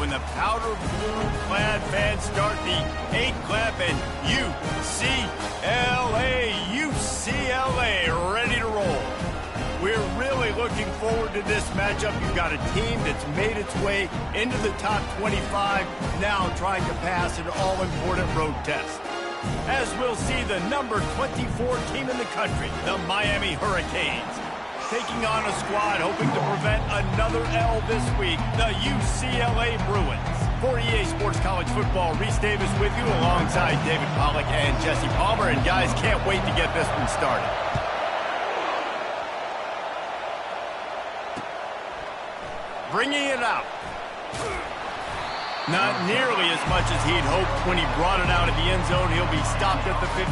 when the powder blue clad fans start the 8 clap and UCLA ready to roll. We're really looking forward to this matchup. You've got a team that's made its way into the top 25, now trying to pass an all-important road test. As we'll see the number 24 team in the country, the Miami Hurricanes, taking on a squad hoping to prevent another L this week, the UCLA Bruins. For EA Sports College Football, Reese Davis with you alongside David Pollack and Jesse Palmer. And guys, can't wait to get this one started. Bringing it out. Not nearly as much as he'd hoped when he brought it out of the end zone. He'll be stopped at the 15.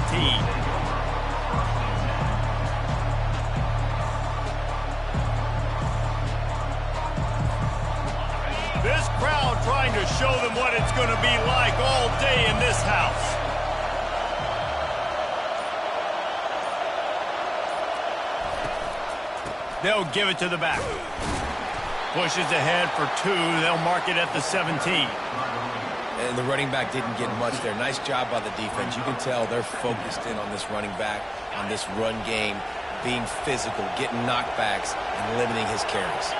This crowd trying to show them what it's going to be like all day in this house. They'll give it to the back. Pushes ahead for 2. They'll mark it at the 17. And the running back didn't get much there. Nice job by the defense. You can tell they're focused in on this running back, on this run game, being physical, getting knockbacks, and limiting his carries.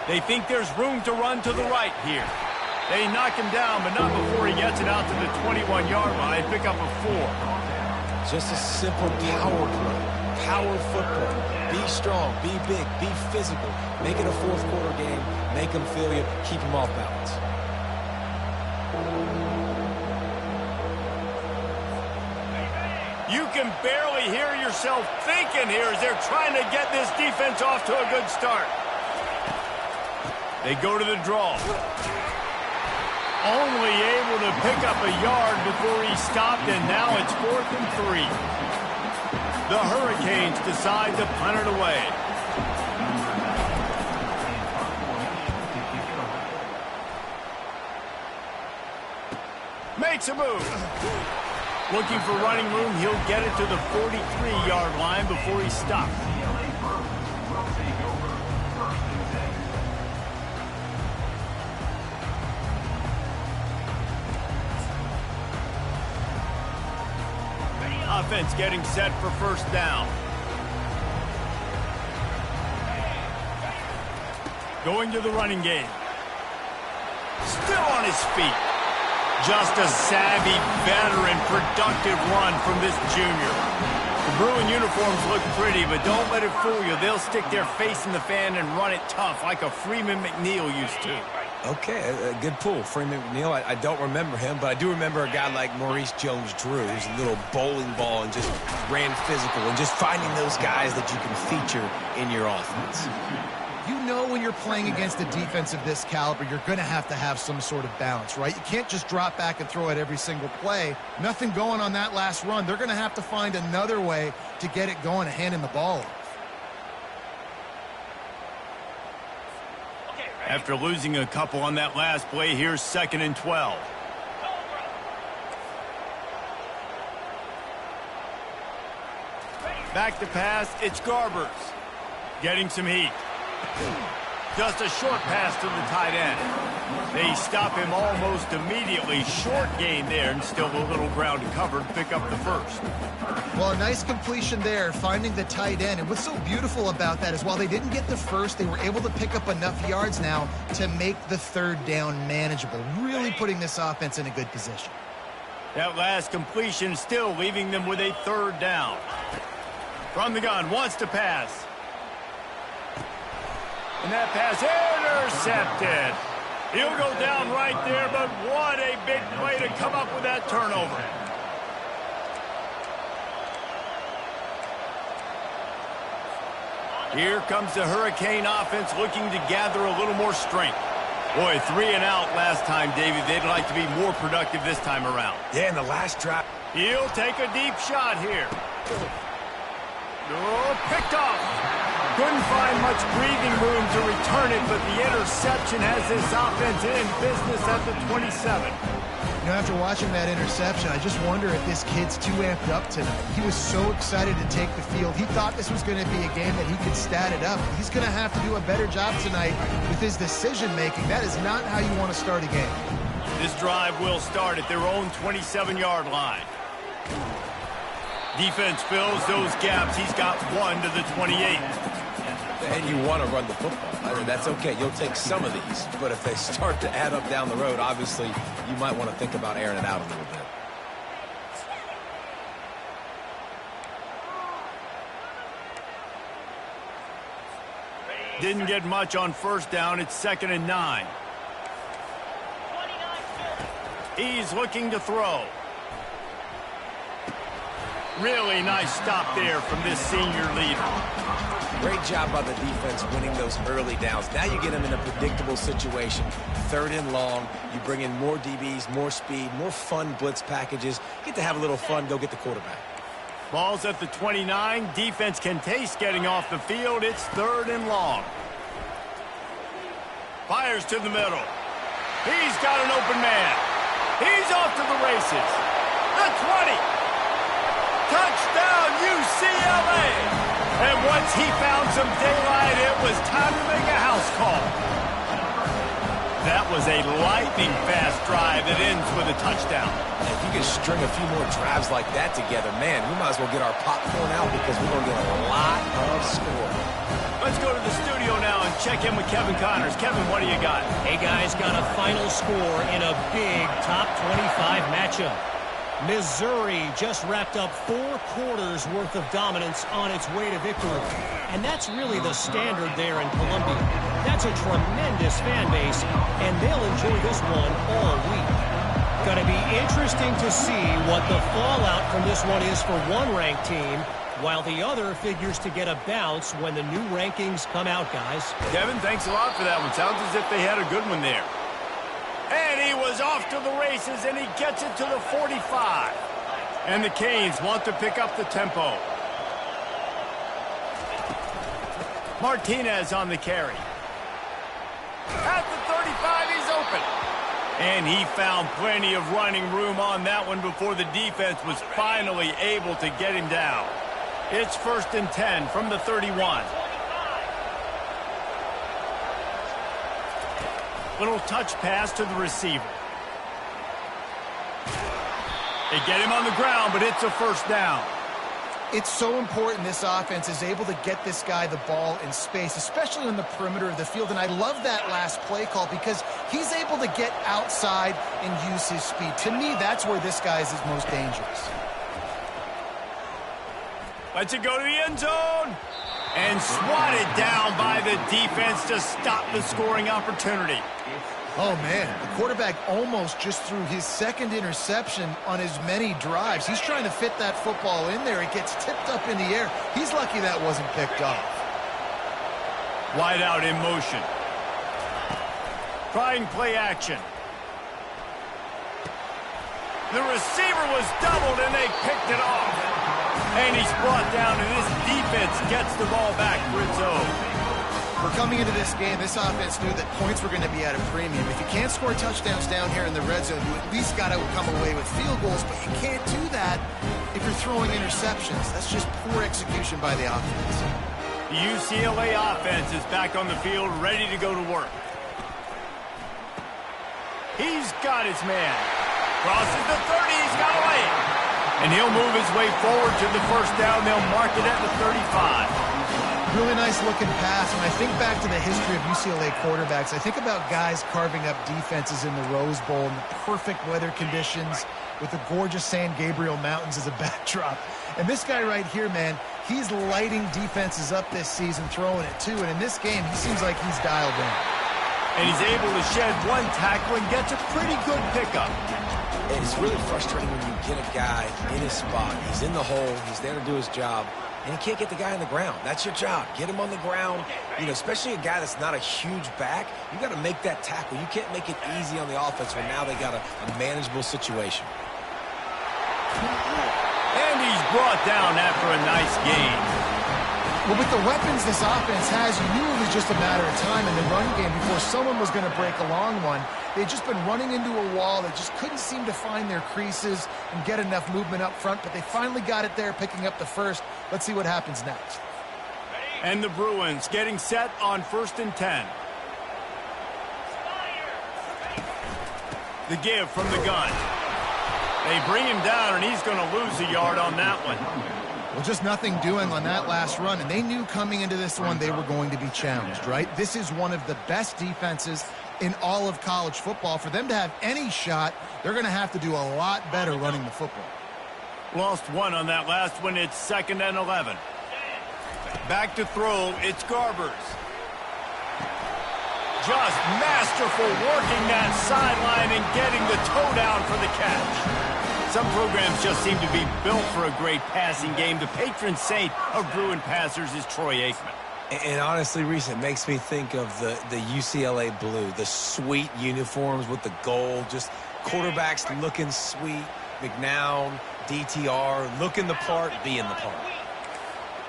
They think there's room to run to the right here. They knock him down, but not before he gets it out to the 21-yard line. Pick up a 4. Just a simple power play. Power football. Be strong, be big, be physical. Make it a fourth quarter game. Make them feel you. Keep them off balance. You can barely hear yourself thinking here as they're trying to get this defense off to a good start. They go to the draw. Only able to pick up a yard before he stopped, and now it's 4th and 3. The Hurricanes decide to punt it away. Makes a move. Looking for running room, he'll get it to the 43-yard line before he stops. Offense getting set for first down. Going to the running game. Still on his feet. Just a savvy, veteran, productive run from this junior. The Bruin uniforms look pretty, but don't let it fool you. They'll stick their face in the fan and run it tough like a Freeman McNeil used to. Okay, a good pull. Freeman McNeil, I don't remember him, but I do remember a guy like Maurice Jones-Drew, who's a little bowling ball and just ran physical, and just finding those guys that you can feature in your offense. You know when you're playing against a defense of this caliber, you're going to have some sort of balance, right? You can't just drop back and throw it every single play. Nothing going on that last run. They're going to have to find another way to get it going and hand him the ball off. After losing a couple on that last play, here's 2nd and 12. Back to pass, it's Garbers. Getting some heat. Just a short pass to the tight end. They stop him almost immediately. Short gain there, and still a little ground covered. Pick up the 1st. Well, a nice completion there, finding the tight end. And what's so beautiful about that is while they didn't get the 1st, they were able to pick up enough yards now to make the 3rd down manageable. Really putting this offense in a good position. That last completion still leaving them with a 3rd down. From the gun, wants to pass. And that pass intercepted. He'll go down right there, but what a big play to come up with that turnover. Here comes the Hurricane offense looking to gather a little more strength. Boy, 3 and out last time, David. They'd like to be more productive this time around. Yeah, in the last drive. He'll take a deep shot here. Oh, picked off. Couldn't find much breathing room to return it, but the interception has this offense in business at the 27. You know, after watching that interception, I just wonder if this kid's too amped up tonight. He was so excited to take the field. He thought this was going to be a game that he could stat it up. He's going to have to do a better job tonight with his decision-making. That is not how you want to start a game. This drive will start at their own 27-yard line. Defense fills those gaps. He's got one to the 28. And you want to run the football. I mean, that's okay. You'll take some of these. But if they start to add up down the road, obviously, you might want to think about airing it out a little bit. Didn't get much on first down. It's 2nd and 9. He's looking to throw. Really nice stop there from this senior leader. Great job by the defense winning those early downs. Now you get them in a predictable situation. 3rd and long. You bring in more DBs, more speed, more fun blitz packages. Get to have a little fun. Go get the quarterback. Ball's at the 29. Defense can taste getting off the field. It's 3rd and long. Fires to the middle. He's got an open man. He's off to the races. The 20. Touchdown, UCLA. And once he found some daylight, it was time to make a house call. That was a lightning-fast drive that ends with a touchdown. If you can string a few more drives like that together, man, we might as well get our popcorn out because we're going to get a lot of score. Let's go to the studio now and check in with Kevin Connors. Kevin, what do you got? Hey, guys, got a final score in a big top 25 matchup. Missouri just wrapped up 4 quarters worth of dominance on its way to victory. And that's really the standard there in Columbia. That's a tremendous fan base, and they'll enjoy this one all week. Going to be interesting to see what the fallout from this one is for one ranked team, while the other figures to get a bounce when the new rankings come out, guys. Kevin, thanks a lot for that one. Sounds as if they had a good one there. And he was off to the races, and he gets it to the 45. And the Canes want to pick up the tempo. Martinez on the carry. At the 35, he's open. And he found plenty of running room on that one before the defense was finally able to get him down. It's 1st and 10 from the 31. Little touch pass to the receiver. They get him on the ground, but it's a 1st down. It's so important this offense is able to get this guy the ball in space, especially on the perimeter of the field. And I love that last play call because he's able to get outside and use his speed. To me, that's where this guy is his most dangerous. Lets it go to the end zone. And swatted down by the defense to stop the scoring opportunity. Oh, man, the quarterback almost just threw his 2nd interception on as many drives. He's trying to fit that football in there. It gets tipped up in the air. He's lucky that wasn't picked off. Wide out in motion. Trying play action. The receiver was doubled, and they picked it off. And he's brought down, and this defense gets the ball back for its own. We're coming into this game, this offense knew that points were going to be at a premium. If you can't score touchdowns down here in the red zone, you at least got to come away with field goals, but you can't do that if you're throwing interceptions. That's just poor execution by the offense. The UCLA offense is back on the field, ready to go to work. He's got his man. Crosses the 30, he's got a lane. And he'll move his way forward to the 1st down. They'll mark it at the 35. Really nice looking pass. When I think back to the history of UCLA quarterbacks, I think about guys carving up defenses in the Rose Bowl in the perfect weather conditions with the gorgeous San Gabriel Mountains as a backdrop. And this guy right here, man, he's lighting defenses up this season, throwing it too. And in this game, he seems like he's dialed in. And he's able to shed one tackle and gets a pretty good pickup. And it's really frustrating when you get a guy in his spot. He's in the hole. He's there to do his job. And you can't get the guy on the ground. That's your job. Get him on the ground. You know, especially a guy that's not a huge back. You got to make that tackle. You can't make it easy on the offense when now they got a manageable situation. And he's brought down after a nice gain. Well, with the weapons this offense has, you knew it was just a matter of time in the run game before someone was going to break a long one. They'd just been running into a wall. They just couldn't seem to find their creases and get enough movement up front, but they finally got it there, picking up the first. Let's see what happens next. And the Bruins getting set on 1st and 10. The give from the gun. They bring him down, and he's going to lose a yard on that one. Well, just nothing doing on that last run, and they knew coming into this one they were going to be challenged, right? This is one of the best defenses in all of college football. For them to have any shot, they're going to have to do a lot better running the football. Lost one on that last one. It's 2nd and 11. Back to throw. It's Garbers. Just masterful working that sideline and getting the toe down for the catch. Some programs just seem to be built for a great passing game. The patron saint of Bruin passers is Troy Aikman. And honestly, Reese, it makes me think of the UCLA blue, the sweet uniforms with the gold, just quarterbacks looking sweet, McNown, DTR, looking the part, being the part.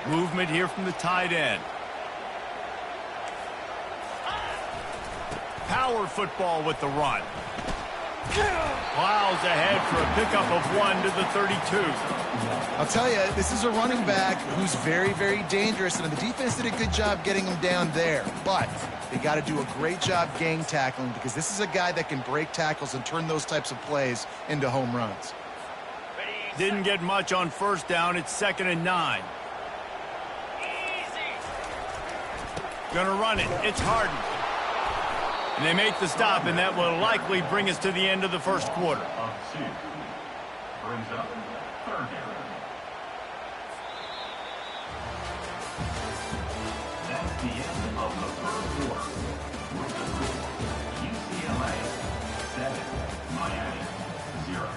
Movement here from the tight end. Power football with the run. Plows ahead for a pickup of 1 to the 32. I'll tell you, this is a running back who's very, very dangerous, and the defense did a good job getting him down there. But they got to do a great job gang tackling, because this is a guy that can break tackles and turn those types of plays into home runs. Didn't get much on 1st down. It's 2nd and 9. Gonna run it. It's Harden. And they make the stop, and that will likely bring us to the end of the first quarter. Brings up 3rd down. That's the end of the first quarter. With the score, UCLA 7, Miami 0.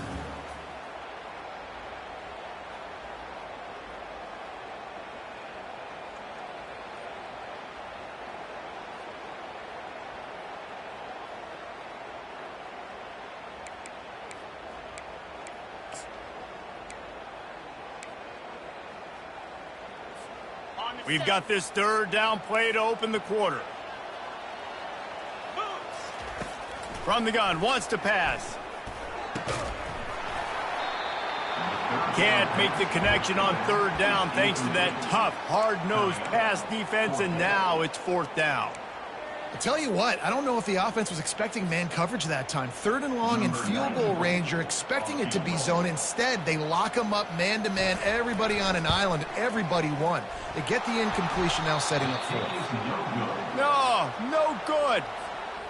We've got this 3rd down play to open the quarter. From the gun, wants to pass. Can't make the connection on 3rd down thanks to that tough, hard-nosed pass defense, and now it's 4th down. I'll tell you what, I don't know if the offense was expecting man coverage that time. 3rd and long in field goal range, you're expecting it to be zone. Instead, they lock them up man-to-man, everybody on an island, and everybody won. They get the incompletion, now setting up 4th. No good.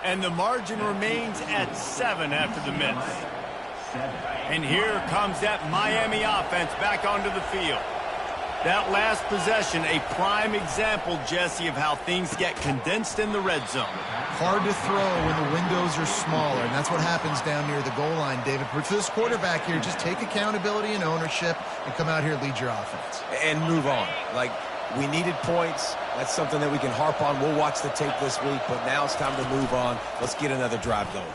And the margin remains at 7 after the miss. And here comes that Miami offense back onto the field. That last possession, a prime example, Jesse, of how things get condensed in the red zone. Hard to throw when the windows are smaller, and that's what happens down near the goal line, David. But for this quarterback here, just take accountability and ownership and come out here and lead your offense. And move on. Like, we needed points. That's something that we can harp on. We'll watch the tape this week, but now it's time to move on. Let's get another drive going.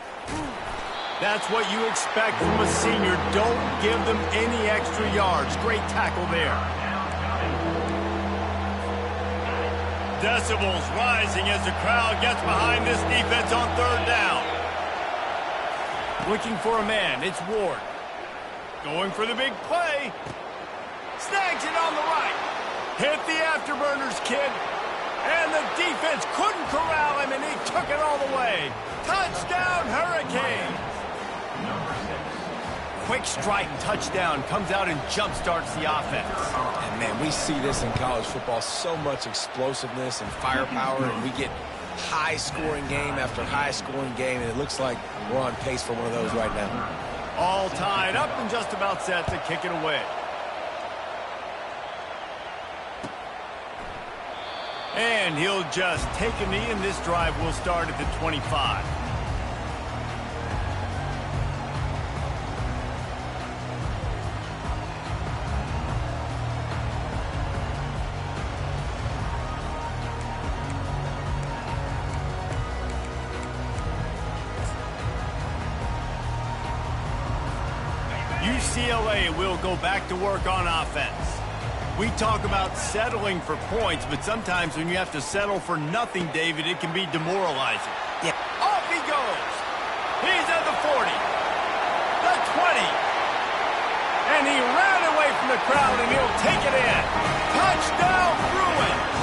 That's what you expect from a senior. Don't give them any extra yards. Great tackle there. Decibels rising as the crowd gets behind this defense on 3rd down. Looking for a man, it's Ward. Going for the big play. Snags it on the right. Hit the afterburners, kid. And the defense couldn't corral him, and he took it all the way. Touchdown, Hurricanes. Quick strike and touchdown comes out and jump-starts the offense. And, man, we see this in college football, so much explosiveness and firepower, and we get high-scoring game after high-scoring game, and it looks like we're on pace for one of those right now. All tied up and just about set to kick it away. And he'll just take a knee, and this drive will start at the 25. UCLA will go back to work on offense. We talk about settling for points, but sometimes when you have to settle for nothing, David, it can be demoralizing. Yeah. Off he goes. He's at the 40, the 20, and he ran away from the crowd, and he'll take it in. Touchdown, Bruins!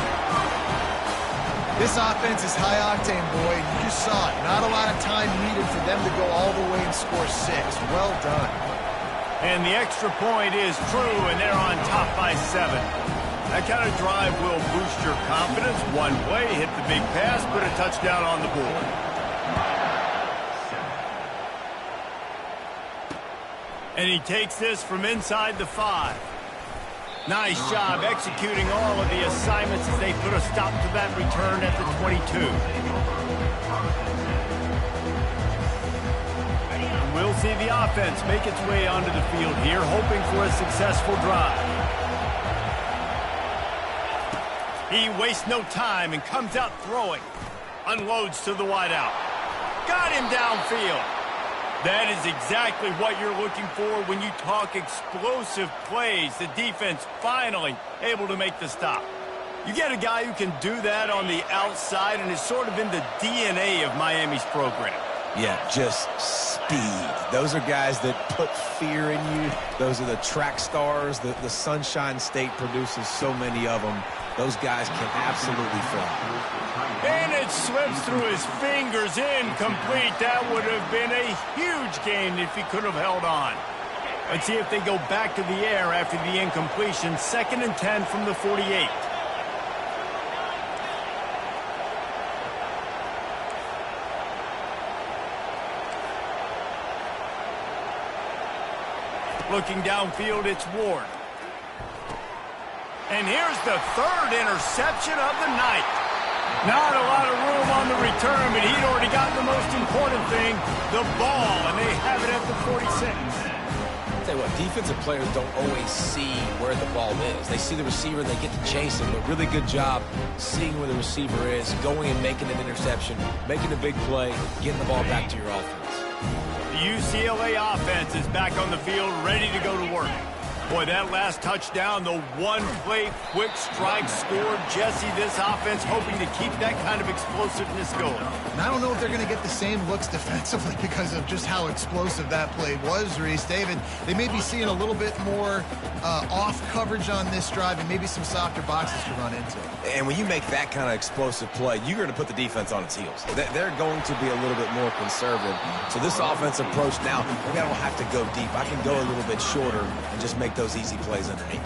This offense is high-octane, boy. You just saw it. Not a lot of time needed for them to go all the way and score 6. Well done. And the extra point is true, and they're on top by 7. That kind of drive will boost your confidence. One play, hit the big pass, put a touchdown on the board. And he takes this from inside the 5. Nice job executing all of the assignments as they put a stop to that return at the 22. And we'll see the offense make its way onto the field here, hoping for a successful drive. He wastes no time and comes out throwing. Unloads to the wideout. Got him downfield. That is exactly what you're looking for when you talk explosive plays. The defense finally able to make the stop. You get a guy who can do that on the outside, and it's sort of in the DNA of Miami's program. Yeah, just speed. Those are guys that put fear in you. Those are the track stars. The Sunshine State produces so many of them. Those guys can absolutely fly. And it slips through his fingers, incomplete. That would have been a huge gain if he could have held on. Let's see if they go back to the air after the incompletion. 2nd and 10 from the 48. Looking downfield, it's Ward. And here's the 3rd interception of the night. Not a lot of room on the return, but he'd already gotten the most important thing, the ball, and they have it at the 46. I'll tell you what, defensive players don't always see where the ball is. They see the receiver, they get to chase him, but really good job seeing where the receiver is, going and making an interception, making a big play, getting the ball back to your offense. The UCLA offense is back on the field, ready to go to work. Boy, that last touchdown, the one-play quick strike scored. Jesse, this offense hoping to keep that kind of explosiveness going. And I don't know if they're going to get the same looks defensively because of just how explosive that play was, Reese. David, they may be seeing a little bit more off coverage on this drive and maybe some softer boxes to run into. And when you make that kind of explosive play, you're going to put the defense on its heels. They're going to be a little bit more conservative. So this offense approach now, maybe I don't have to go deep. I can go a little bit shorter and just make those easy plays underneath.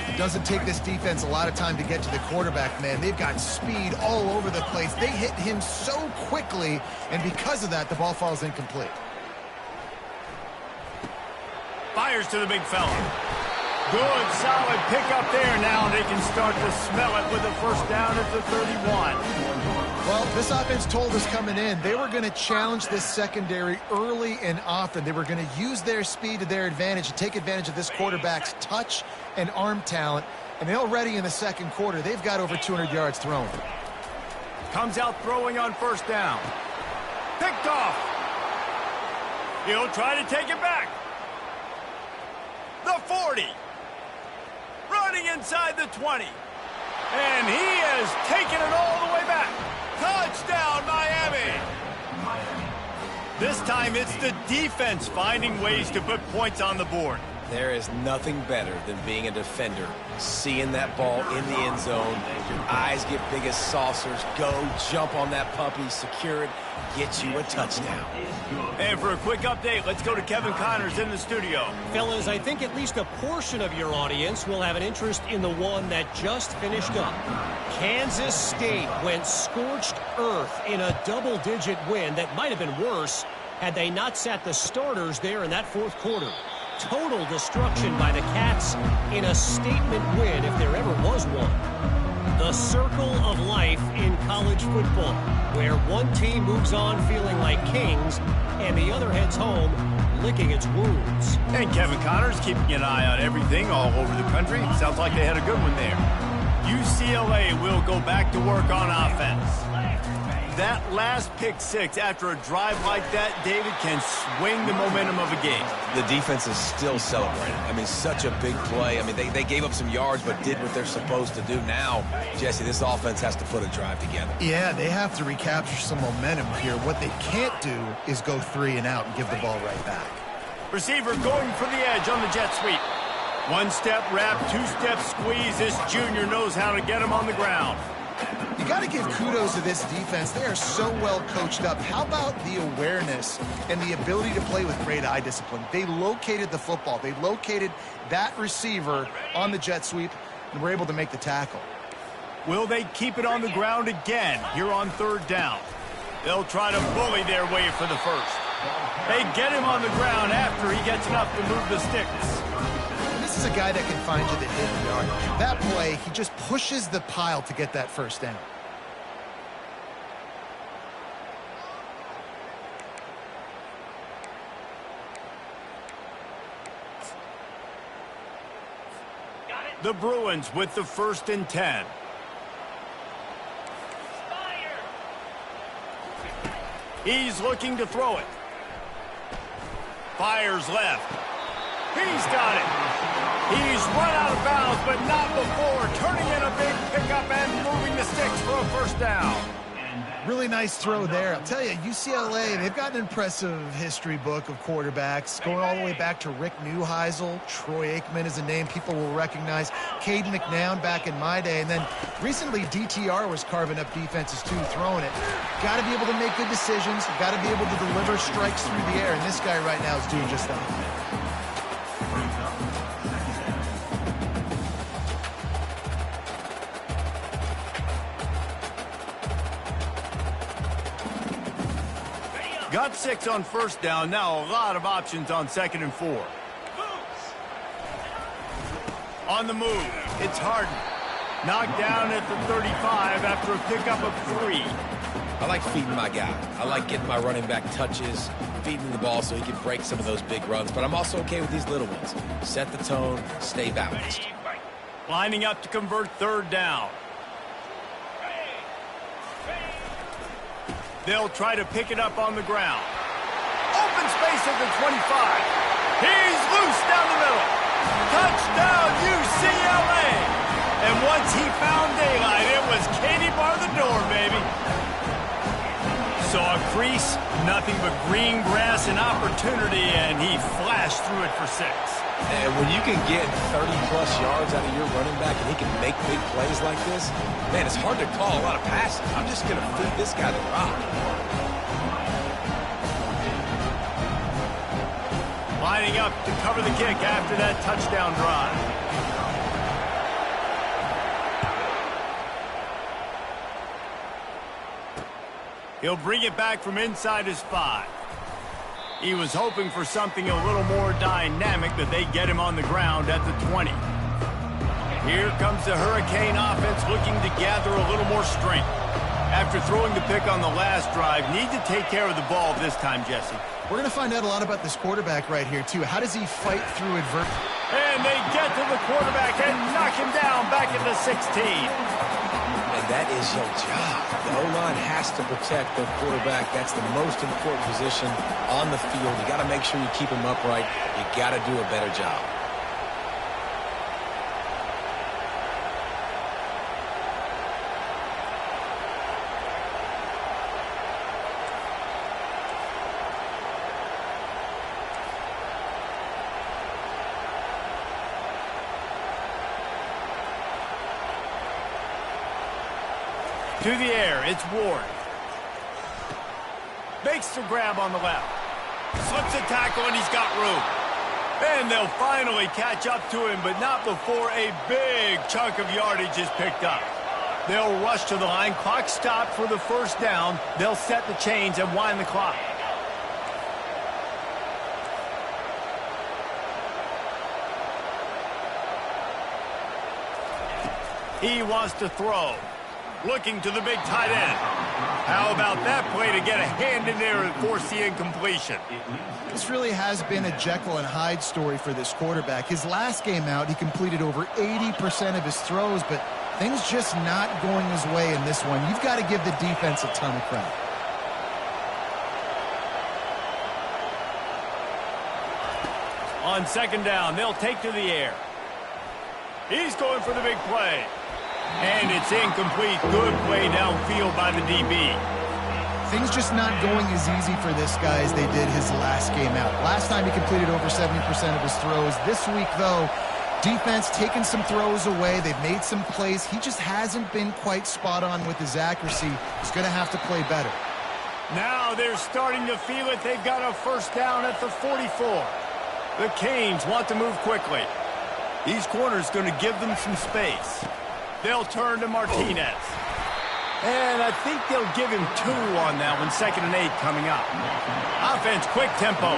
It doesn't take this defense a lot of time to get to the quarterback, man. They've got speed all over the place. They hit him so quickly, and because of that, the ball falls incomplete. Fires to the big fella. Good, solid pickup there. Now they can start to smell it with the first down at the 31. Well, this offense told us coming in they were going to challenge this secondary early and often. They were going to use their speed to their advantage and take advantage of this quarterback's touch and arm talent. And already in the second quarter, they've got over 200 yards thrown. Comes out throwing on first down. Picked off. He'll try to take it back. The 40. Running inside the 20. And he has taken it all the way back. Touchdown, Miami! This time it's the defense finding ways to put points on the board. There is nothing better than being a defender, seeing that ball in the end zone, your eyes get big as saucers, go, jump on that puppy, secure it, get you a touchdown. And for a quick update, let's go to Kevin Connors in the studio. Fellas, I think at least a portion of your audience will have an interest in the one that just finished up. Kansas State went scorched earth in a double-digit win that might have been worse had they not sat the starters there in that fourth quarter. Total destruction by the Cats in a statement win if there ever was one. The circle of life in college football, where one team moves on feeling like kings and the other heads home licking its wounds. And Kevin Connors keeping an eye on everything all over the country. Sounds like they had a good one there. UCLA will go back to work on offense. That last pick six after a drive like that, David, can swing the momentum of a game. The defense is still celebrating. I mean, such a big play. I mean, they gave up some yards but did what they're supposed to do. Now, Jesse, this offense has to put a drive together. Yeah, they have to recapture some momentum here. What they can't do is go 3 and out and give the ball right back. Receiver going for the edge on the jet sweep. One-step wrap, two-step squeeze. This junior knows how to get him on the ground. You got to give kudos to this defense. They are so well coached up. How about the awareness and the ability to play with great eye discipline? They located the football. They located that receiver on the jet sweep and were able to make the tackle. Will they keep it on the ground again here on 3rd down? They'll try to bully their way for the first. They get him on the ground after he gets enough to move the sticks. This is a guy that can find you the hidden yard. That play, he just pushes the pile to get that first down. The Bruins with the 1st and 10. He's looking to throw it. Fires left. He's got it. He's run out of bounds, but not before. Turning in a big pickup and moving the sticks for a first down. Really nice throw there. I'll tell you, UCLA, they've got an impressive history book of quarterbacks, going all the way back to Rick Neuheisel. Troy Aikman is a name people will recognize. Caden McNown back in my day. And then recently, DTR was carving up defenses too, throwing it. Got to be able to make good decisions. Got to be able to deliver strikes through the air. And this guy right now is doing just that. Got 6 on 1st down. Now a lot of options on 2nd and 4. On the move, it's Harden. Knocked down at the 35 after a pickup of 3. I like feeding my guy. I like getting my running back touches, feeding the ball so he can break some of those big runs. But I'm also okay with these little ones. Set the tone, stay balanced. Lining up to convert 3rd down. They'll try to pick it up on the ground. Open space at the 25. He's loose down the middle. Touchdown, UCLA. And once he found daylight, it was Katie bar the door, baby. Saw a crease, nothing but green grass and opportunity, and he flashed through it for 6. And when you can get 30-plus yards out of your running back and he can make big plays like this, man, it's hard to call a lot of passes. I'm just going to feed this guy the rock. Lining up to cover the kick after that touchdown drive. He'll bring it back from inside his 5. He was hoping for something a little more dynamic, but they get him on the ground at the 20. Here comes the Hurricane offense looking to gather a little more strength. After throwing the pick on the last drive, need to take care of the ball this time, Jesse. We're going to find out a lot about this quarterback right here, too. How does he fight through adversity? And they get to the quarterback and knock him down back at the 16. And that is your job. The O-line has to protect their quarterback. That's the most important position on the field. You got to make sure you keep him upright. You got to do a better job. To the air, it's Ward. Makes the grab on the left. Slips a tackle, and he's got room. And they'll finally catch up to him, but not before a big chunk of yardage is picked up. They'll rush to the line. Clock stopped for the first down. They'll set the chains and wind the clock. He wants to throw. Looking to the big tight end. How about that play to get a hand in there and force the incompletion? This really has been a Jekyll and Hyde story for this quarterback. His last game out, he completed over 80% of his throws, but Things just not going his way in this one. You've got to give the defense a ton of credit. On second down, they'll take to the air. He's going for the big play. And it's incomplete. Good play downfield by the DB. Things just not going as easy for this guy as they did his last game out. Last time he completed over 70% of his throws. This week, though, defense taking some throws away. They've made some plays. He just hasn't been quite spot on with his accuracy. He's going to have to play better. Now they're starting to feel it. They've got a first down at the 44. The Canes want to move quickly. These corners going to give them some space. They'll turn to Martinez. And I think they'll give him 2 on that one. 2nd and 8 coming up. Offense, quick tempo.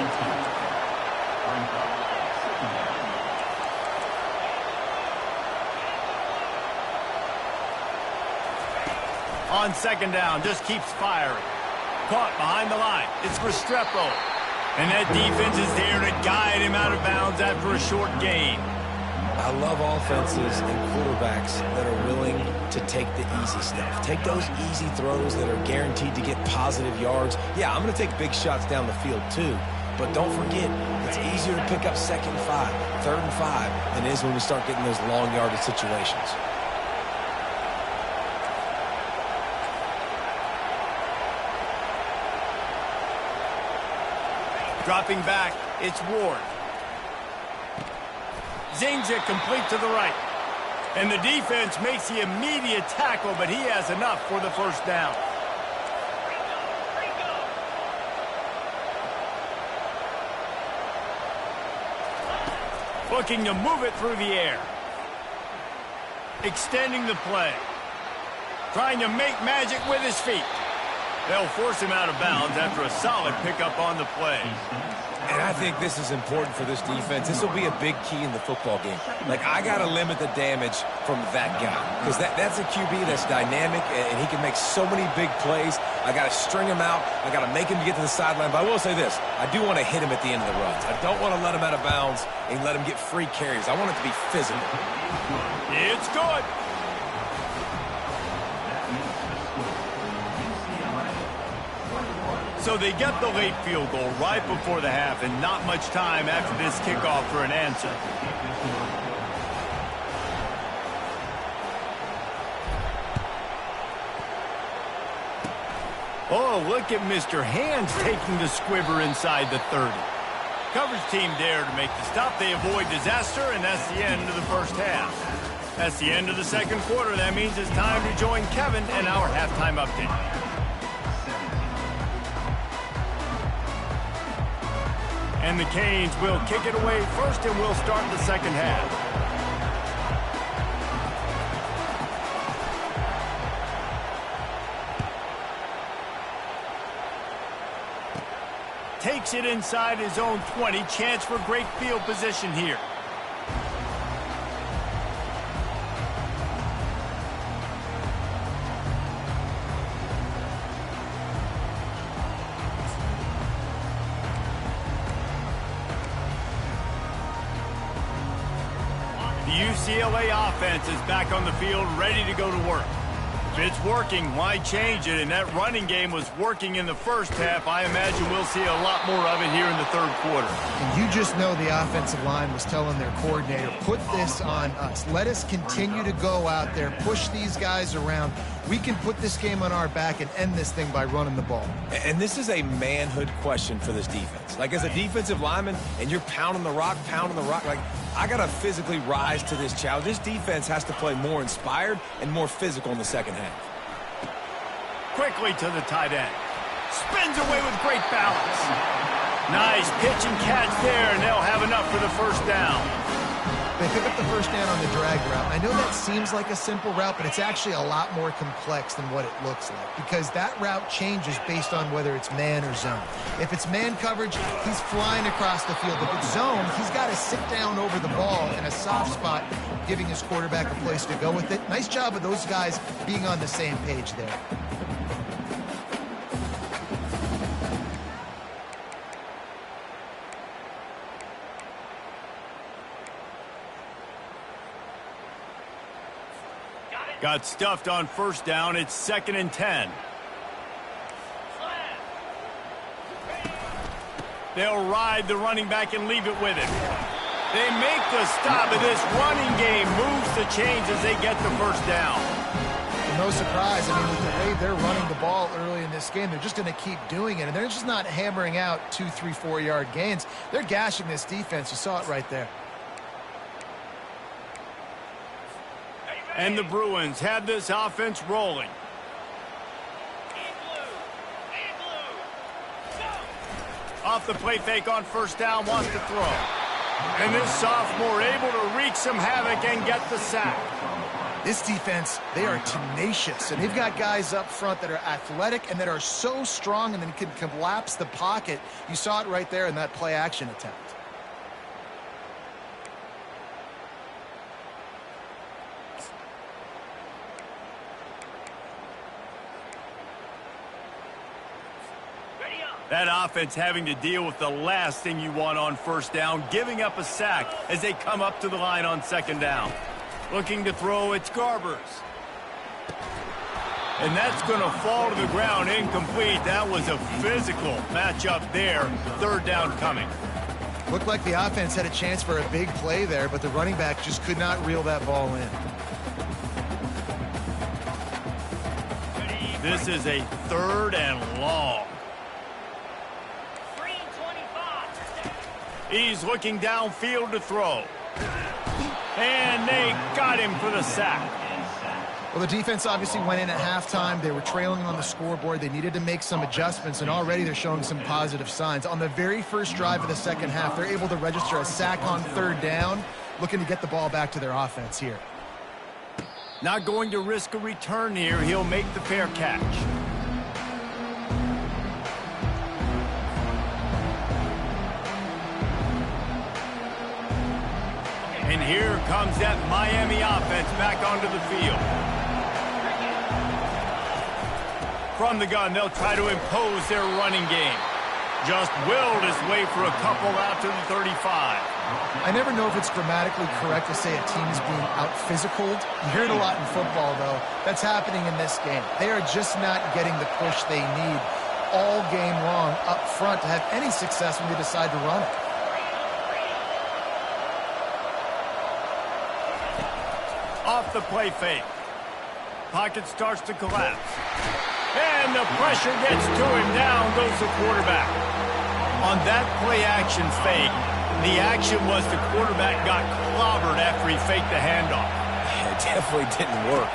On second down, just keeps firing. Caught behind the line. It's Restrepo. And that defense is there to guide him out of bounds after a short gain. I love offenses and quarterbacks that are willing to take the easy stuff. Take those easy throws that are guaranteed to get positive yards. Yeah, I'm going to take big shots down the field too. But don't forget, it's easier to pick up 2nd and 5, 3rd and 5 than it is when we start getting those long yardage situations. Dropping back, it's Ward. Zings it complete to the right. And the defense makes the immediate tackle, but he has enough for the first down. Looking to move it through the air. Extending the play. Trying to make magic with his feet. They'll force him out of bounds after a solid pickup on the play. And I think this is important for this defense. This will be a big key in the football game. Like, I got to limit the damage from that guy. Because that's a QB that's dynamic, and he can make so many big plays. I got to string him out. I got to make him get to the sideline. But I will say this. I do want to hit him at the end of the runs. I don't want to let him out of bounds and let him get free carries. I want it to be physical. It's good. So they get the late field goal right before the half, and not much time after this kickoff for an answer. Oh, look at Mr. Hands taking the squibber inside the 30. Coverage team there to make the stop. They avoid disaster, and that's the end of the first half. That's the end of the second quarter. That means it's time to join Kevin and our halftime update. And the Canes will kick it away first, and we'll start the second half. Takes it inside his own 20. Chance for great field position here. UCLA offense is back on the field, ready to go to work. If it's working, why change it? And that running game was working in the first half. I imagine we'll see a lot more of it here in the third quarter. And you just know the offensive line was telling their coordinator, put this on us. Let us continue to go out there, push these guys around. We can put this game on our back and end this thing by running the ball. And this is a manhood question for this defense. Like, as a defensive lineman, and you're pounding the rock, like, I got to physically rise to this challenge. This defense has to play more inspired and more physical in the second half. Quickly to the tight end. Spins away with great balance. Nice pitch and catch there, and they'll have enough for the first down. They pick up the first down on the drag route. I know that seems like a simple route, but it's actually a lot more complex than what it looks like, because that route changes based on whether it's man or zone. If it's man coverage, he's flying across the field. If it's zone, he's got to sit down over the ball in a soft spot, giving his quarterback a place to go with it. Nice job of those guys being on the same page there. Got stuffed on first down. It's 2nd and 10. They'll ride the running back and leave it with him. They make the stop, and this running game moves the chains as they get the first down. No surprise. I mean, with the way they're running the ball early in this game, they're just going to keep doing it. And they're just not hammering out 2, 3, 4-yard gains. They're gashing this defense. You saw it right there. And the Bruins have this offense rolling. Off the play fake on first down, wants to throw. And this sophomore able to wreak some havoc and get the sack. This defense, they are tenacious, and they've got guys up front that are athletic and that are so strong and then can collapse the pocket. You saw it right there in that play-action attempt. That offense having to deal with the last thing you want on first down, giving up a sack as they come up to the line on 2nd down. Looking to throw, it's Garbers. And that's going to fall to the ground incomplete. That was a physical matchup there. 3rd down coming. Looked like the offense had a chance for a big play there, but the running back just could not reel that ball in. This is a 3rd and long. He's looking downfield to throw. And they got him for the sack. Well, the defense obviously went in at halftime. They were trailing on the scoreboard. They needed to make some adjustments, and already they're showing some positive signs. On the very first drive of the second half, they're able to register a sack on 3rd down, looking to get the ball back to their offense here. Not going to risk a return here. He'll make the fair catch. And here comes that Miami offense back onto the field. From the gun, they'll try to impose their running game. Just willed his way for a couple out to the 35. I never know if it's grammatically correct to say a team is being out-physicaled. You hear it a lot in football, though. That's happening in this game. They are just not getting the push they need all game long up front to have any success when they decide to run it. Off the play fake. Pocket starts to collapse. And the pressure gets to him. Down goes the quarterback. On that play-action fake, the action was the quarterback got clobbered after he faked the handoff. It definitely didn't work.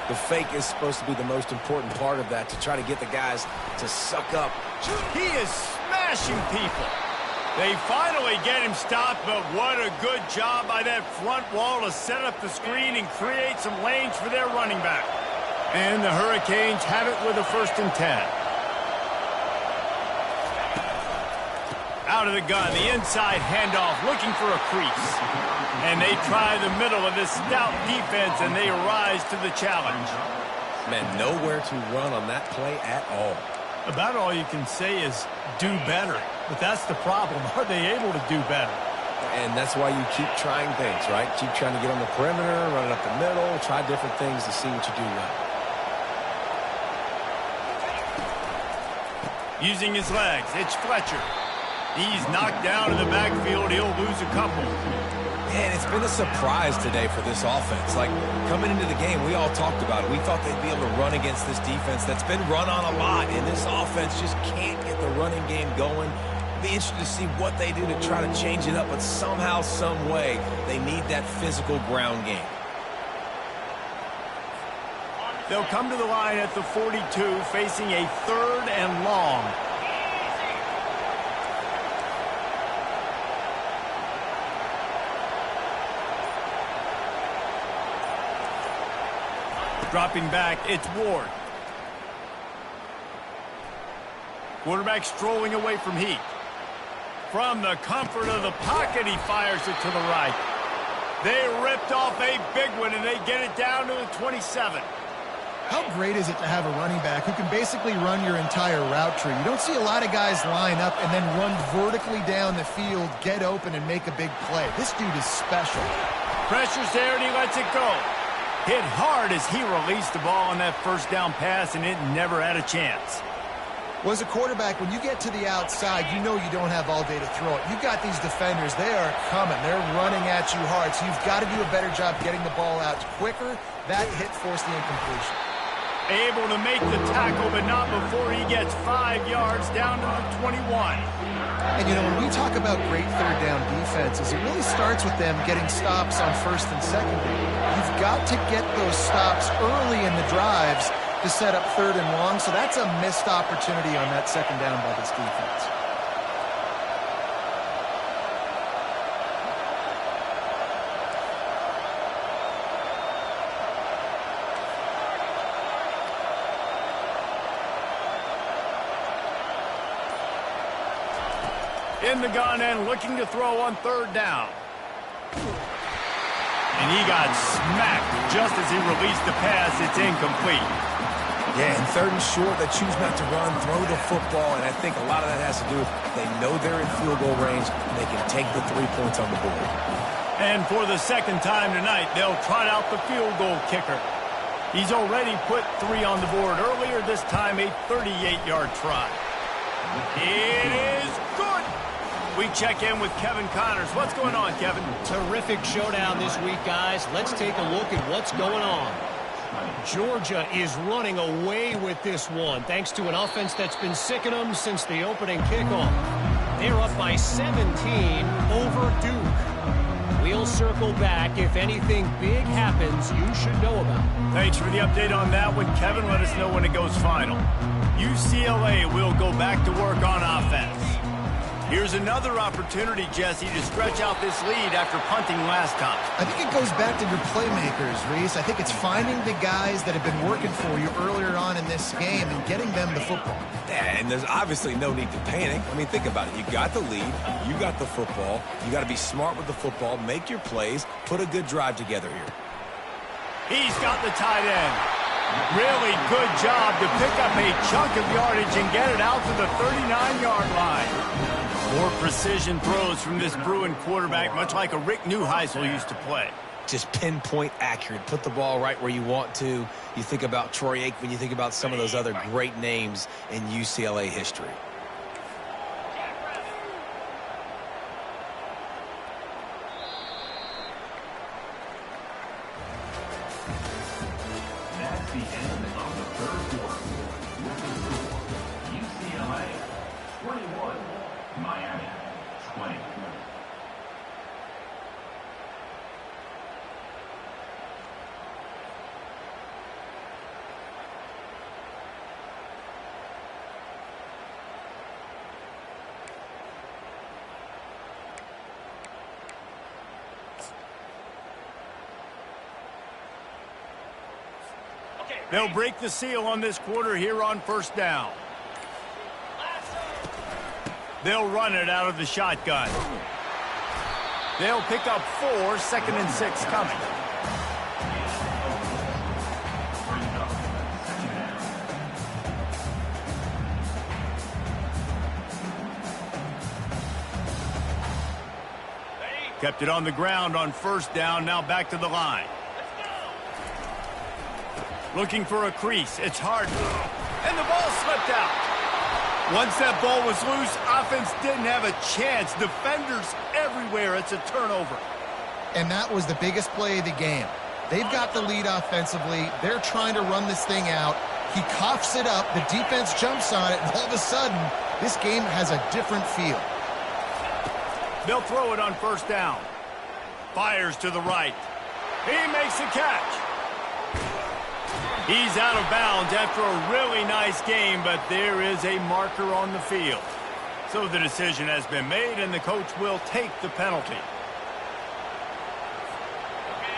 The fake is supposed to be the most important part of that, to try to get the guys to suck up. He is smashing people. They finally get him stopped, but what a good job by that front wall to set up the screen and create some lanes for their running back. And the Hurricanes have it with a 1st and 10. Out of the gun, the inside handoff, looking for a crease. And they try the middle of this stout defense, and they rise to the challenge. Man, nowhere to run on that play at all. About all you can say is do better. But that's the problem. Are they able to do better? And that's why you keep trying things, right? Keep trying to get on the perimeter, run it up the middle, try different things to see what you do well. Using his legs, it's Fletcher. He's knocked down in the backfield. He'll lose a couple. Man, it's been a surprise today for this offense. Like, coming into the game, we all talked about it. We thought they'd be able to run against this defense that's been run on a lot, and this offense just can't get the running game going. Be interested to see what they do to try to change it up, but somehow, some way, they need that physical ground game. They'll come to the line at the 42, facing a 3rd and long. Dropping back, it's Ward. Quarterback strolling away from Heat. From the comfort of the pocket, he fires it to the right. They ripped off a big one, and they get it down to the 27. How great is it to have a running back who can basically run your entire route tree? You don't see a lot of guys line up and then run vertically down the field, get open, and make a big play. This dude is special. Pressure's there, and he lets it go. Hit hard as he released the ball on that first down pass, and it never had a chance. Well, as a quarterback, when you get to the outside, you know you don't have all day to throw it. You've got these defenders. They are coming. They're running at you hard, so you've got to do a better job getting the ball out quicker. That hit forced the incompletion. Able to make the tackle, but not before he gets 5 yards down to the 21. And, you know, when we talk about great third down defenses, it really starts with them getting stops on first and second. You've got to get those stops early in the drives to set up third and long, so that's a missed opportunity on that second down by this defense. In the gun and looking to throw on third down. And he got smacked just as he released the pass. It's incomplete. Yeah, and third and short, they choose not to run, throw the football, and I think a lot of that has to do with they know they're in field goal range, and they can take the 3 points on the board. And for the second time tonight, they'll trot out the field goal kicker. He's already put 3 on the board earlier, this time a 38-yard try. It is good. We check in with Kevin Connors. What's going on, Kevin? Terrific showdown this week, guys. Let's take a look at what's going on. Georgia is running away with this one, thanks to an offense that's been sicking them since the opening kickoff. They're up by 17 over Duke. We'll circle back. If anything big happens, you should know about it. Thanks for the update on that one, Kevin. Let us know when it goes final. UCLA will go back to work on offense. Here's another opportunity, Jesse, to stretch out this lead after punting last time. I think it goes back to your playmakers, Reese. I think it's finding the guys that have been working for you earlier on in this game and getting them the football. Yeah, and there's obviously no need to panic. I mean, think about it. You got the lead. You got the football. You got to be smart with the football, make your plays, put a good drive together here. He's got the tight end. Really good job to pick up a chunk of yardage and get it out to the 39-yard line. More precision throws from this Bruin quarterback, much like a Rick Neuheisel used to play. Just pinpoint accurate. Put the ball right where you want to. You think about Troy Aikman. You think about some of those other great names in UCLA history. That's the end of the third quarter. With the score, UCLA 21, Miami 20. They'll break the seal on this quarter here on first down. They'll run it out of the shotgun. They'll pick up 4, 2nd and 6 coming. Kept it on the ground on first down, now back to the line. Looking for a crease. It's hard. And the ball slipped out. Once that ball was loose, offense didn't have a chance. Defenders everywhere. It's a turnover. And that was the biggest play of the game. They've got the lead offensively. They're trying to run this thing out. He coughs it up. The defense jumps on it. And all of a sudden, this game has a different feel. They'll throw it on first down. Fires to the right. He makes the catch. He's out of bounds after a really nice game, but there is a marker on the field. So the decision has been made, and the coach will take the penalty.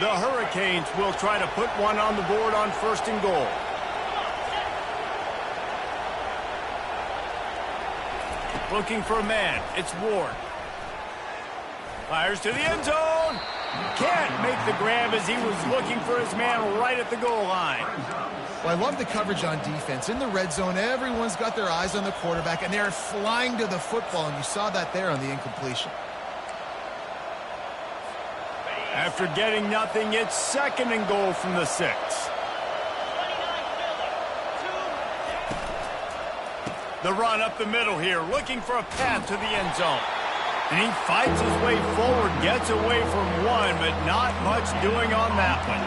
The Hurricanes will try to put one on the board on first and goal. Looking for a man. It's Ward. Fires to the end zone. Can't make the grab as he was looking for his man right at the goal line. Well, I love the coverage on defense. In the red zone, everyone's got their eyes on the quarterback, and they're flying to the football, and you saw that there on the incompletion. After getting nothing, it's 2nd and goal from the 6. The run up the middle here, looking for a path to the end zone. And he fights his way forward, gets away from one, but not much doing on that one.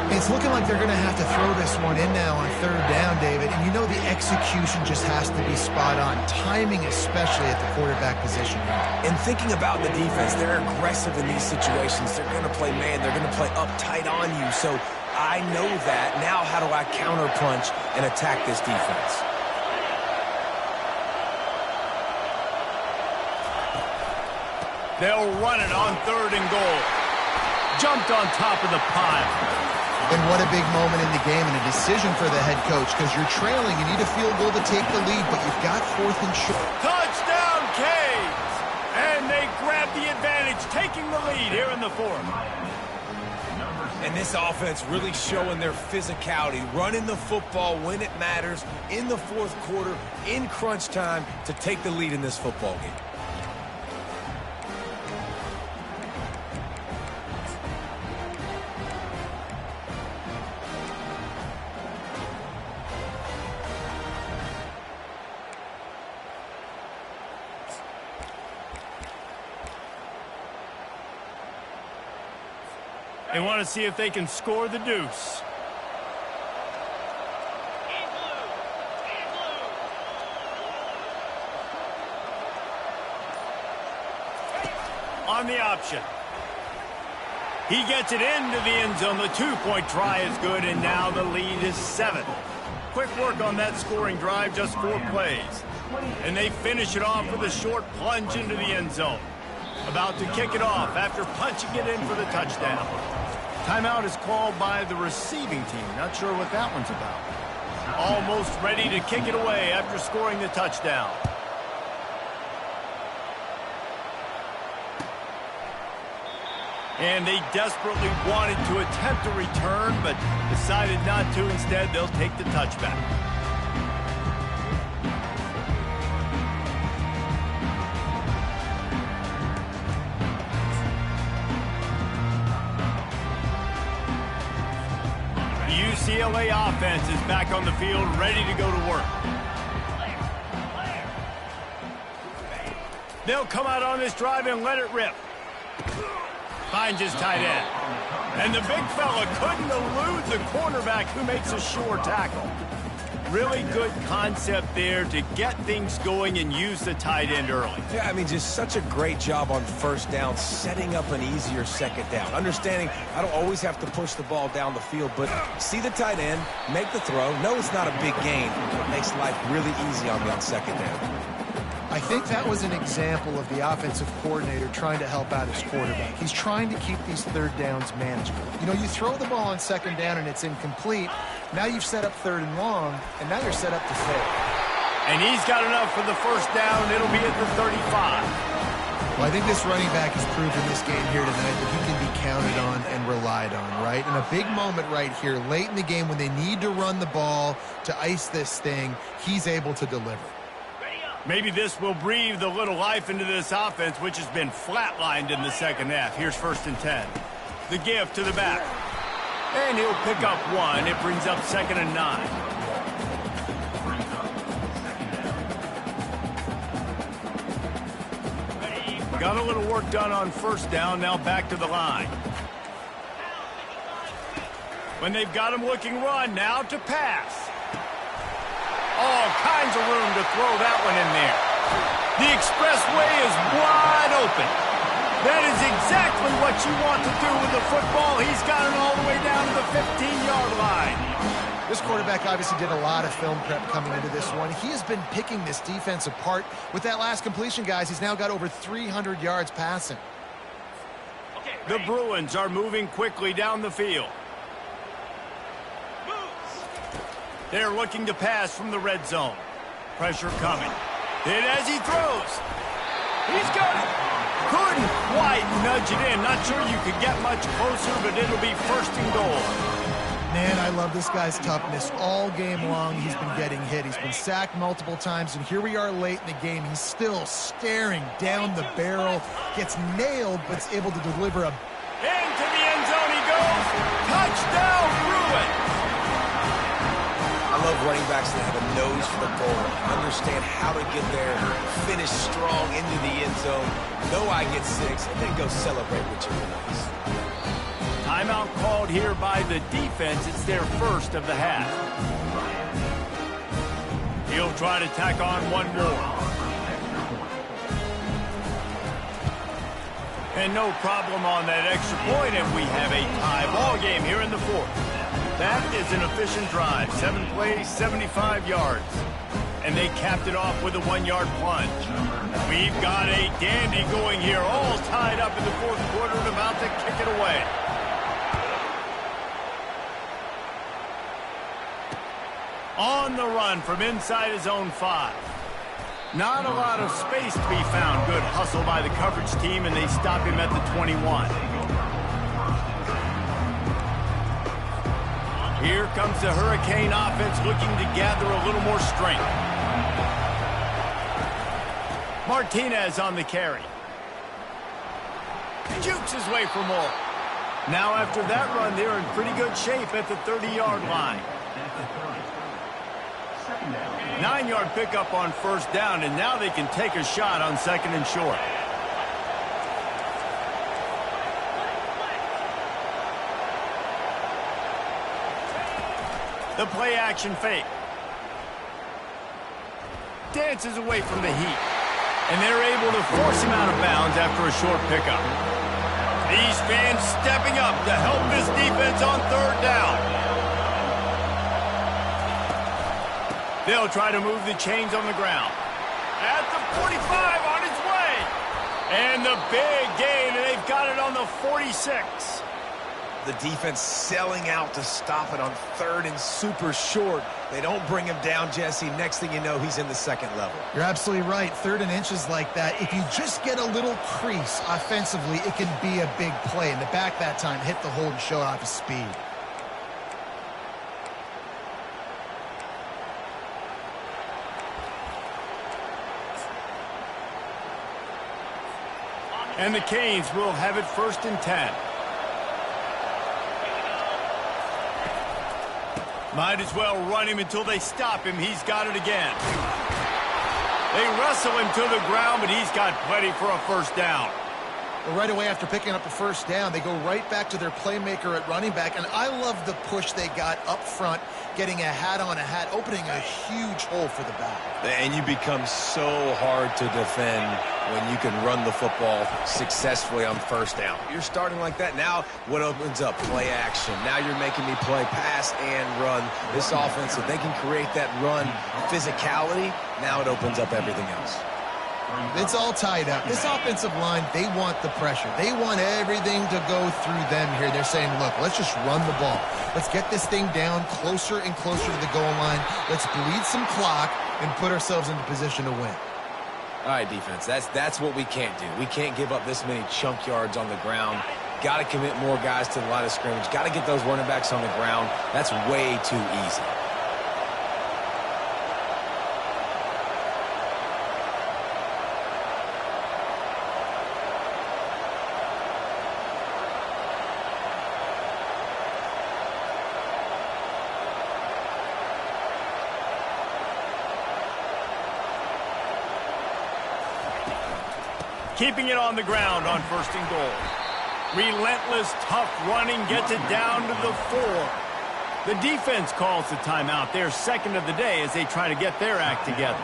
It's looking like they're going to have to throw this one in now on 3rd down, David. And you know the execution just has to be spot on. Timing especially at the quarterback position. And thinking about the defense, they're aggressive in these situations. They're going to play man. They're going to play up tight on you. So I know that. Now how do I counterpunch and attack this defense? They'll run it on 3rd and goal. Jumped on top of the pile. And what a big moment in the game and a decision for the head coach, because you're trailing. You need a field goal to take the lead, but you've got 4th and short. Touchdown, Canes! And they grab the advantage, taking the lead here in the 4th. And this offense really showing their physicality, running the football when it matters, in the 4th quarter, in crunch time, to take the lead in this football game. They want to see if they can score the deuce. On the option. He gets it into the end zone. The 2-point try is good, and now the lead is 7. Quick work on that scoring drive, just 4 plays. And they finish it off with a short plunge into the end zone. About to kick it off after punching it in for the touchdown. Timeout is called by the receiving team. Not sure what that one's about. Almost ready to kick it away after scoring the touchdown. And they desperately wanted to attempt a return, but decided not to. Instead, they'll take the touchback. UCLA offense is back on the field, ready to go to work. They'll come out on this drive and let it rip. Finds his tight end. And the big fella couldn't elude the cornerback who makes a sure tackle. Really good concept there to get things going and use the tight end early. Yeah, I mean, just such a great job on 1st down, setting up an easier 2nd down. Understanding I don't always have to push the ball down the field, but see the tight end, make the throw. No, it's not a big gain, but it makes life really easy on me on 2nd down. I think that was an example of the offensive coordinator trying to help out his quarterback. He's trying to keep these 3rd downs manageable. You know, you throw the ball on 2nd down and it's incomplete. Now you've set up 3rd and long, and now you're set up to fail. And he's got enough for the 1st down. It'll be at the 35. Well, I think this running back has proved in this game here tonight that he can be counted on and relied on, right? And a big moment right here, late in the game when they need to run the ball to ice this thing, he's able to deliver. Maybe this will breathe a little life into this offense, which has been flatlined in the 2nd half. Here's 1st and 10. The give to the back. And he'll pick up 1. It brings up 2nd and 9. Got a little work done on 1st down. Now back to the line. When they've got him looking run, now to pass. All kinds of room to throw that one in there. The expressway is wide open. That is exactly what you want to do with the football. He's got it all the way down to the 15-yard line. This quarterback obviously did a lot of film prep coming into this one. He has been picking this defense apart. With that last completion, guys, he's now got over 300 yards passing. The Bruins are moving quickly down the field. They're looking to pass from the red zone. Pressure coming. Hit as he throws. He's got it. Couldn't quite nudge it in. Not sure you could get much closer, but it'll be 1st and goal. Man, I love this guy's toughness. All game long, he's been getting hit. He's been sacked multiple times, and here we are late in the game. He's still staring down the barrel. Gets nailed, but is able to deliver a Into the end zone he goes. Touchdown, Bruins. I love running backs that have a nose for the goal, understand how to get there, finish strong into the end zone, know I get 6, and then go celebrate with your boys. Timeout called here by the defense. It's their first of the half. He'll try to tack on one more. And no problem on that extra point, and we have a tie ball game here in the fourth. That is an efficient drive. 7 plays, 75 yards. And they capped it off with a 1-yard plunge. We've got a dandy going here, all tied up in the fourth quarter and about to kick it away. On the run from inside his own 5. Not a lot of space to be found. Good hustle by the coverage team, and they stop him at the 21. Here comes the Hurricane offense looking to gather a little more strength. Martinez on the carry. Jukes his way for more. Now after that run, they're in pretty good shape at the 30-yard line. 9-yard pickup on first down, and now they can take a shot on second and short. The play-action fake. Dances away from the heat. And they're able to force him out of bounds after a short pickup. These fans stepping up to help this defense on third down. They'll try to move the chains on the ground. At the 45 on its way. And the big gain, and they've got it on the 46. The defense selling out to stop it on third and super short. They don't bring him down, Jesse. Next thing you know, he's in the second level. You're absolutely right. 3rd and inches like that, if you just get a little crease offensively, it can be a big play. And the back that time hit the hole and showed off his speed. And the Canes will have it 1st and 10. Might as well run him until they stop him. He's got it again. They wrestle him to the ground, but he's got plenty for a first down. Well, right away after picking up the first down, they go right back to their playmaker at running back. And I love the push they got up front, getting a hat on a hat, opening a huge hole for the back. And you become so hard to defend when you can run the football successfully on first down. You're starting like that. Now what opens up? Play action. Now you're making me play pass and run. This offense, if they can create that run physicality, now it opens up everything else. It's all tied up. This offensive line, they want the pressure. They want everything to go through them here. They're saying, look, let's just run the ball. Let's get this thing down closer and closer to the goal line. Let's bleed some clock and put ourselves into position to win. All right, defense, that's what we can't do. We can't give up this many chunk yards on the ground. Got to commit more guys to the line of scrimmage. Got to get those running backs on the ground. That's way too easy. Keeping it on the ground on 1st and goal. Relentless, tough running gets it down to the 4. The defense calls the timeout. Their 2nd of the day as they try to get their act together.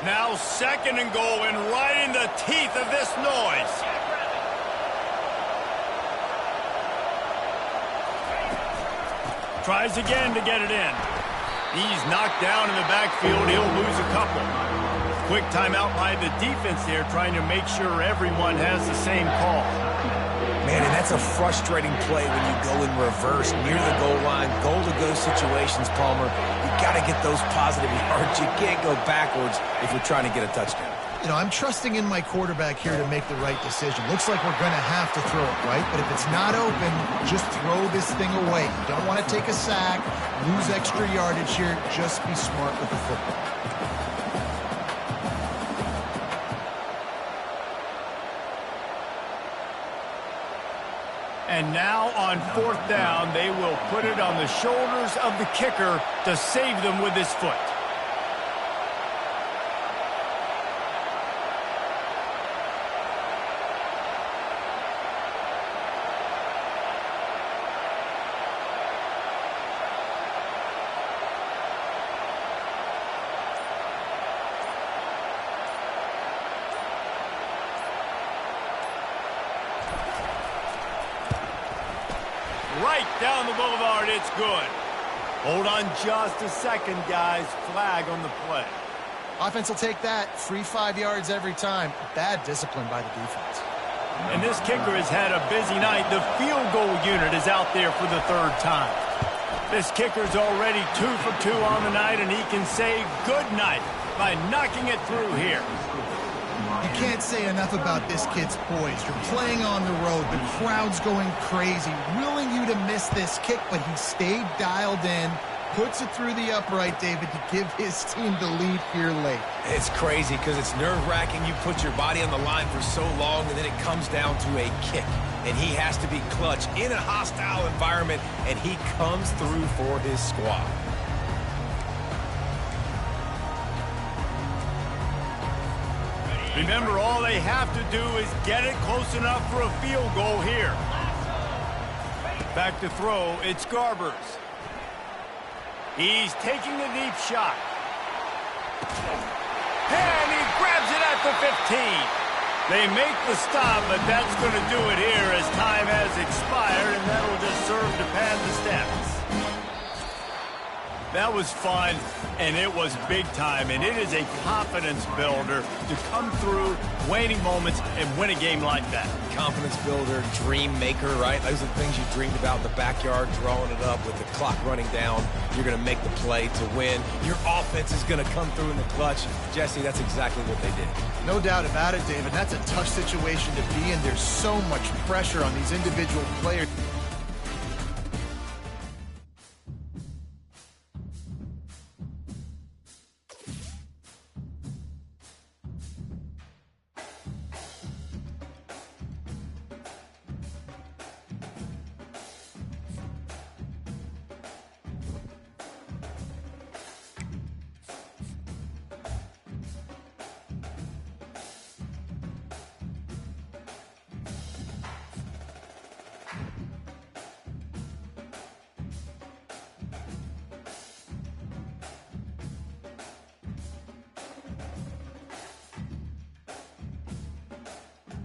Now 2nd and goal, and right in the teeth of this noise. Tries again to get it in. He's knocked down in the backfield. He'll lose a couple. Quick timeout by the defense there, trying to make sure everyone has the same call. Man, and that's a frustrating play when you go in reverse near the goal line. Goal-to-go situations, Palmer. You got to get those positive yards. You can't go backwards if you're trying to get a touchdown. You know, I'm trusting in my quarterback here to make the right decision. Looks like we're going to have to throw it, right? But if it's not open, just throw this thing away. You don't want to take a sack, lose extra yardage here. Just be smart with the football. And now on 4th down, they will put it on the shoulders of the kicker to save them with his foot. Right down the boulevard, it's good. Hold on just a second, guys. Flag on the play. Offense will take that. Free 5 yards every time. Bad discipline by the defense. And this kicker has had a busy night. The field goal unit is out there for the 3rd time. This kicker's already 2 for 2 on the night, and he can say good night by knocking it through here. You can't say enough about this kid's poise. You're playing on the road. The crowd's going crazy, willing you to miss this kick, but he stayed dialed in, puts it through the upright, David, to give his team the lead here late. It's crazy because it's nerve-wracking. You put your body on the line for so long, and then it comes down to a kick. And he has to be clutch in a hostile environment, and he comes through for his squad. Remember, all they have to do is get it close enough for a field goal here. Back to throw, it's Garbers. He's taking a deep shot. And he grabs it at the 15. They make the stop, but that's going to do it here as time has expired, and that'll just serve to pad the stats. That was fun, and it was big time, and it is a confidence builder to come through waning moments and win a game like that. Confidence builder, dream maker, right? Those are the things you dreamed about in the backyard, drawing it up with the clock running down. You're going to make the play to win. Your offense is going to come through in the clutch. Jesse, that's exactly what they did. No doubt about it, David. That's a tough situation to be in. There's so much pressure on these individual players.